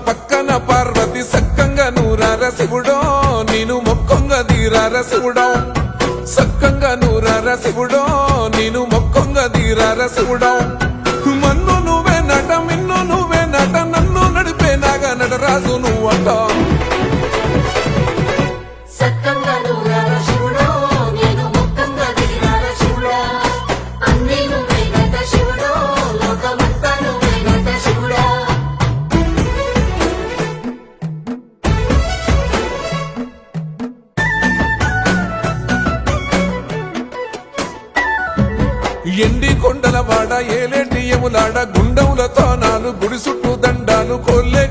పక్కన పార్వతి సక్కంగా నూరార శివుడో నేను మొక్కంగా తీరార శివుడో సక్కంగా నూరార శివుడో నేను మొక్కంగా తీరార శివుడో మన్ను నువ్వే నట మిన్ను నువ్వే నట నన్ను నడిపే నాగా నటరాజు నువ్వంట ఎండి కొండల వాడ ఏలేటి యములాడ గుండములతో నాలు గుడి చుట్టూ దండాలు కొల్లే